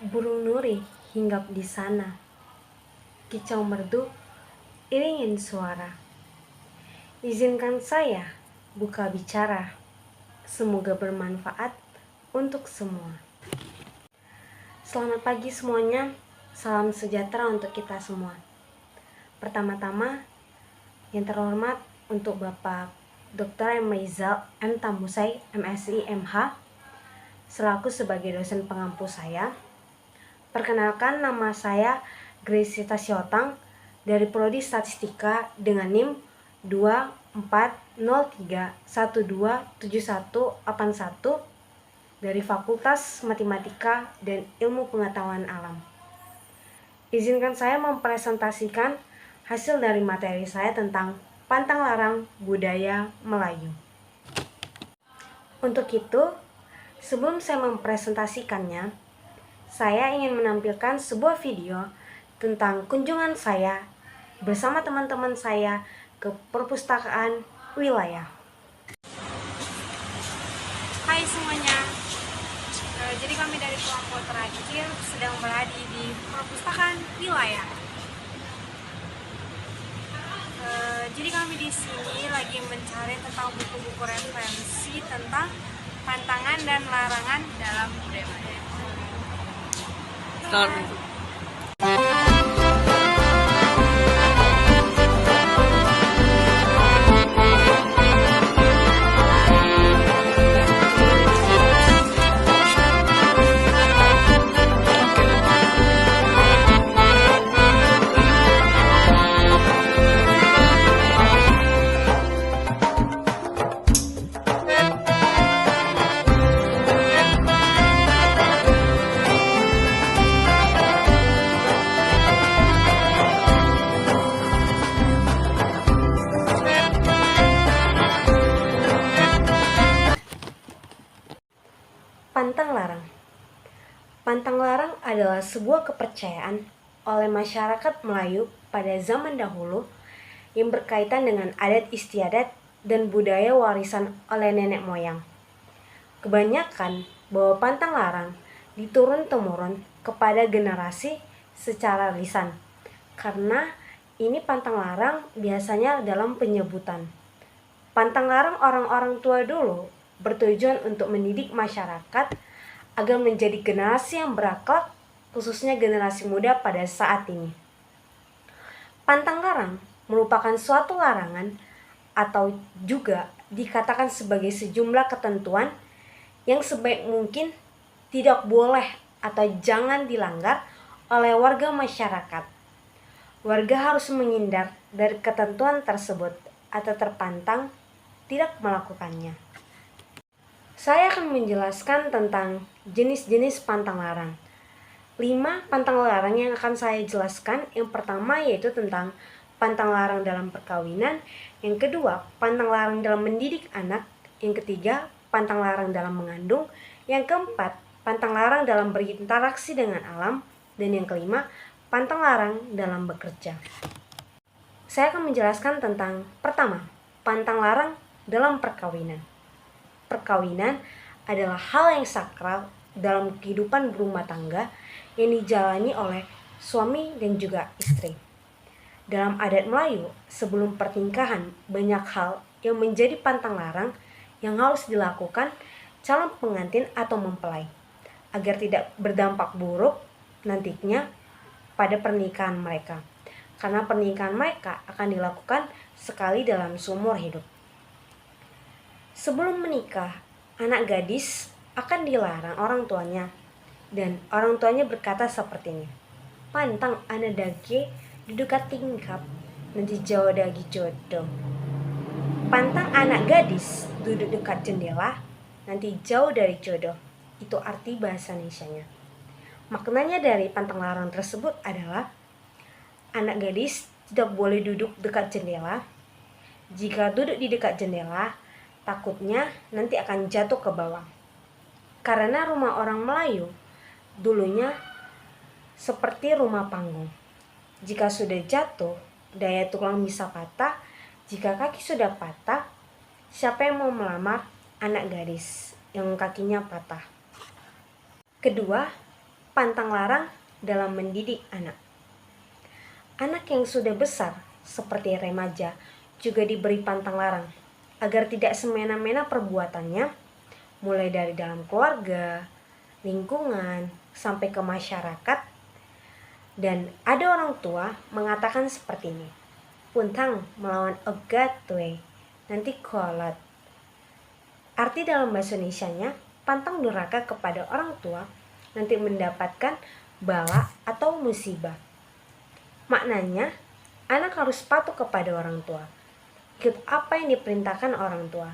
Burung nuri hinggap di sana. Kicau merdu iringin suara. Izinkan saya buka bicara. Semoga bermanfaat untuk semua. Selamat pagi semuanya. Salam sejahtera untuk kita semua. Pertama-tama, yang terhormat untuk Bapak Dr. M. Rizal M. Tambusai, MSI, MH, selaku sebagai dosen pengampu saya. Perkenalkan, nama saya Gresita Siotang dari Prodi Statistika dengan NIM 2403127181 dari Fakultas Matematika dan Ilmu Pengetahuan Alam. Izinkan saya mempresentasikan hasil dari materi saya tentang pantang larang budaya Melayu. Untuk itu, sebelum saya mempresentasikannya, saya ingin menampilkan sebuah video tentang kunjungan saya bersama teman-teman saya ke perpustakaan wilayah. Hai semuanya, jadi kami dari kelompok terakhir sedang berada di perpustakaan wilayah. Jadi kami di sini lagi mencari tentang buku-buku referensi tentang pantangan dan larangan dalam budaya Melayu. Pantang larang. Pantang larang adalah sebuah kepercayaan oleh masyarakat Melayu pada zaman dahulu yang berkaitan dengan adat istiadat dan budaya warisan oleh nenek moyang. Kebanyakan bahwa pantang larang diturun-temurun kepada generasi secara lisan, karena ini pantang larang biasanya dalam penyebutan. Pantang larang orang-orang tua dulu bertujuan untuk mendidik masyarakat agar menjadi generasi yang berakhlak, khususnya generasi muda pada saat ini. Pantang larang merupakan suatu larangan atau juga dikatakan sebagai sejumlah ketentuan yang sebaik mungkin tidak boleh atau jangan dilanggar oleh warga masyarakat. Warga harus menghindar dari ketentuan tersebut atau terpantang tidak melakukannya. Saya akan menjelaskan tentang jenis-jenis pantang larang. 5 pantang larang yang akan saya jelaskan. Yang pertama yaitu tentang pantang larang dalam perkawinan. Yang kedua, pantang larang dalam mendidik anak. Yang ketiga, pantang larang dalam mengandung. Yang keempat, pantang larang dalam berinteraksi dengan alam. Dan yang kelima, pantang larang dalam bekerja. Saya akan menjelaskan tentang pertama, pantang larang dalam perkawinan. Perkawinan adalah hal yang sakral dalam kehidupan berumah tangga yang dijalani oleh suami dan juga istri. Dalam adat Melayu, sebelum pernikahan, banyak hal yang menjadi pantang larang yang harus dilakukan calon pengantin atau mempelai agar tidak berdampak buruk nantinya pada pernikahan mereka, karena pernikahan mereka akan dilakukan sekali dalam seumur hidup. Sebelum menikah, anak gadis akan dilarang orang tuanya, dan orang tuanya berkata seperti ini, "Pantang anak dage dekat tingkap, nanti jauh dagi jodoh." Pantang anak gadis duduk dekat jendela, nanti jauh dari jodoh. Itu arti bahasa Indonesianya. Maknanya dari pantang larang tersebut adalah anak gadis tidak boleh duduk dekat jendela. Jika duduk di dekat jendela, takutnya nanti akan jatuh ke bawah. Karena rumah orang Melayu dulunya seperti rumah panggung. Jika sudah jatuh, daya tulang bisa patah. Jika kaki sudah patah, siapa yang mau melamar anak gadis yang kakinya patah? Kedua, pantang larang dalam mendidik anak. Anak yang sudah besar, seperti remaja, juga diberi pantang larang agar tidak semena-mena perbuatannya, mulai dari dalam keluarga, lingkungan, sampai ke masyarakat. Dan ada orang tua mengatakan seperti ini, puntang melawan ogat tuwe, nanti kolot. Arti dalam bahasa Indonesianya, pantang durhaka kepada orang tua nanti mendapatkan bala atau musibah. Maknanya, anak harus patuh kepada orang tua, ikut apa yang diperintahkan orang tua.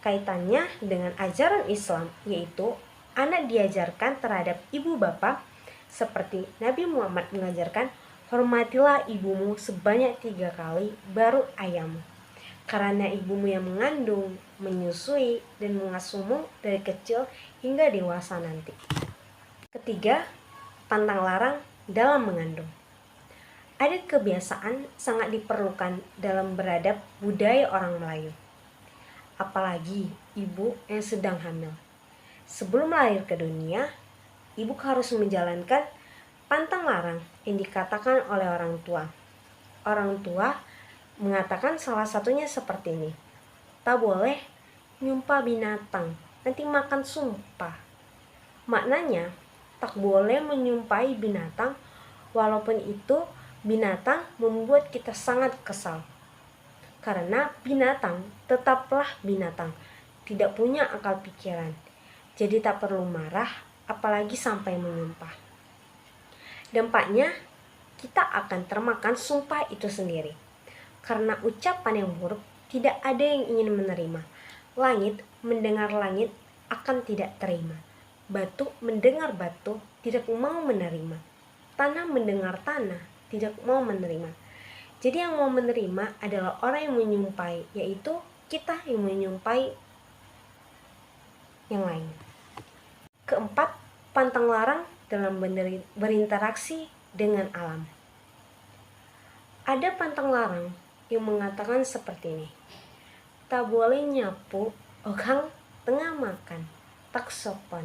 Kaitannya dengan ajaran Islam, yaitu anak diajarkan terhadap ibu bapa, seperti Nabi Muhammad mengajarkan, hormatilah ibumu sebanyak 3 kali, baru ayahmu. Karena ibumu yang mengandung, menyusui, dan mengasuhmu dari kecil hingga dewasa nanti. Ketiga, pantang larang dalam mengandung. Adat kebiasaan sangat diperlukan dalam beradab budaya orang Melayu. Apalagi ibu yang sedang hamil. Sebelum lahir ke dunia, ibu harus menjalankan pantang larang yang dikatakan oleh orang tua. Orang tua mengatakan salah satunya seperti ini, tak boleh nyumpah binatang, nanti makan sumpah. Maknanya, tak boleh menyumpahi binatang walaupun itu binatang membuat kita sangat kesal. Karena binatang tetaplah binatang, tidak punya akal pikiran. Jadi tak perlu marah, apalagi sampai menyumpah. Dampaknya, kita akan termakan sumpah itu sendiri. Karena ucapan yang buruk tidak ada yang ingin menerima. Langit mendengar langit akan tidak terima. Batu mendengar batu tidak mau menerima. Tanah mendengar tanah tidak mau menerima. Jadi yang mau menerima adalah orang yang menyumpahi, yaitu kita yang menyumpahi yang lain. Keempat, pantang larang dalam berinteraksi dengan alam. Ada pantang larang yang mengatakan seperti ini, tak boleh nyapu orang tengah makan, tak sopan.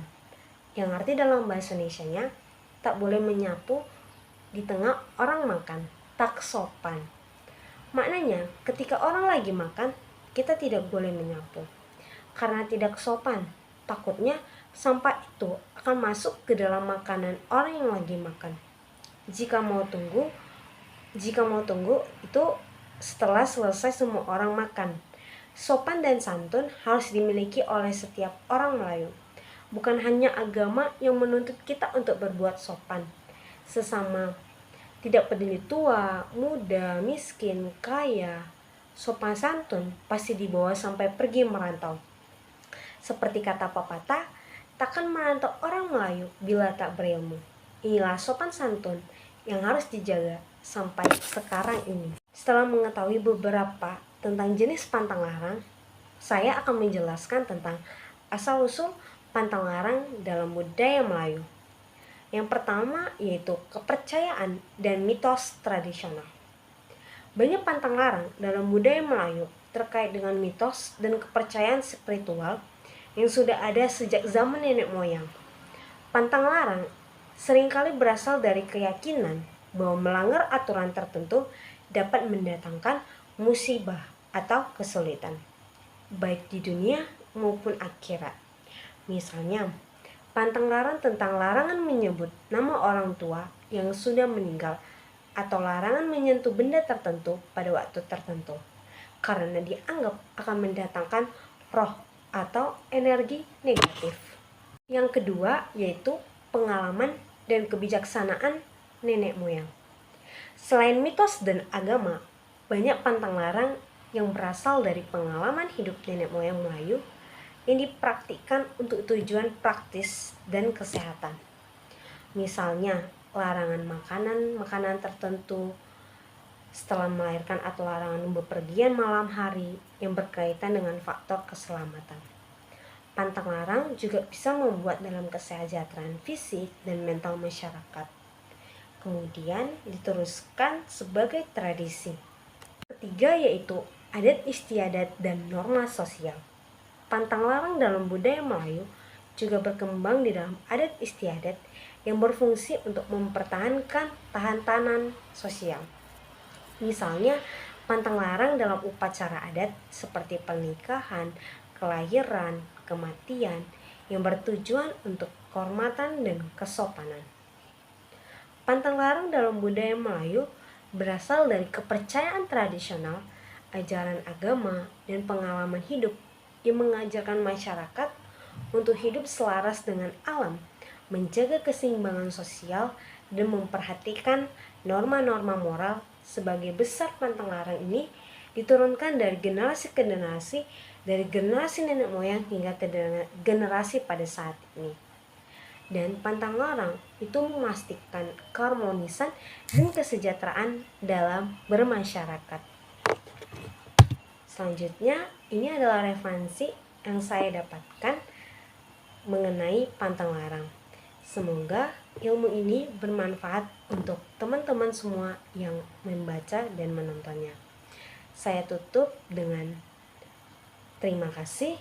Yang arti dalam bahasa Indonesianya, tak boleh menyapu di tengah orang makan, tak sopan. Maknanya, ketika orang lagi makan, kita tidak boleh menyapu. Karena tidak sopan, takutnya sampah itu akan masuk ke dalam makanan orang yang lagi makan. Jika mau tunggu itu setelah selesai semua orang makan. Sopan dan santun harus dimiliki oleh setiap orang Melayu. Bukan hanya agama yang menuntut kita untuk berbuat sopan. Sesama, tidak peduli tua, muda, miskin, kaya, sopan santun pasti dibawa sampai pergi merantau. Seperti kata pepatah, takkan merantau orang Melayu bila tak berilmu. Inilah sopan santun yang harus dijaga sampai sekarang ini. Setelah mengetahui beberapa tentang jenis pantang larang, saya akan menjelaskan tentang asal-usul pantang larang dalam budaya Melayu. Yang pertama yaitu kepercayaan dan mitos tradisional. Banyak pantang larang dalam budaya Melayu terkait dengan mitos dan kepercayaan spiritual yang sudah ada sejak zaman nenek moyang. Pantang larang seringkali berasal dari keyakinan bahwa melanggar aturan tertentu dapat mendatangkan musibah atau kesulitan, baik di dunia maupun akhirat. Misalnya, pantang larang tentang larangan menyebut nama orang tua yang sudah meninggal atau larangan menyentuh benda tertentu pada waktu tertentu, karena dianggap akan mendatangkan roh atau energi negatif. Yang kedua yaitu pengalaman dan kebijaksanaan nenek moyang. Selain mitos dan agama, banyak pantang larang yang berasal dari pengalaman hidup nenek moyang Melayu yang dipraktikkan untuk tujuan praktis dan kesehatan. Misalnya, larangan makanan tertentu setelah melahirkan atau larangan bepergian malam hari yang berkaitan dengan faktor keselamatan. Pantang larang juga bisa membuat dalam kesejahteraan fisik dan mental masyarakat. Kemudian diteruskan sebagai tradisi. Ketiga yaitu adat istiadat dan norma sosial. Pantang larang dalam budaya Melayu juga berkembang di dalam adat istiadat yang berfungsi untuk mempertahankan tahanan sosial. Misalnya, pantang larang dalam upacara adat seperti pernikahan, kelahiran, kematian yang bertujuan untuk kehormatan dan kesopanan. Pantang larang dalam budaya Melayu berasal dari kepercayaan tradisional, ajaran agama, dan pengalaman hidup yang mengajarkan masyarakat untuk hidup selaras dengan alam, menjaga keseimbangan sosial, dan memperhatikan norma-norma moral. Sebagai besar pantang larang ini diturunkan dari generasi ke generasi, dari generasi nenek moyang hingga ke generasi pada saat ini. Dan pantang larang itu memastikan keharmonisan dan kesejahteraan dalam bermasyarakat. Selanjutnya, ini adalah referensi yang saya dapatkan mengenai pantang larang. Semoga ilmu ini bermanfaat untuk teman-teman semua yang membaca dan menontonnya. Saya tutup dengan terima kasih.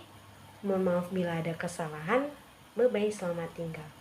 Mohon maaf bila ada kesalahan. Bye-bye, selamat tinggal.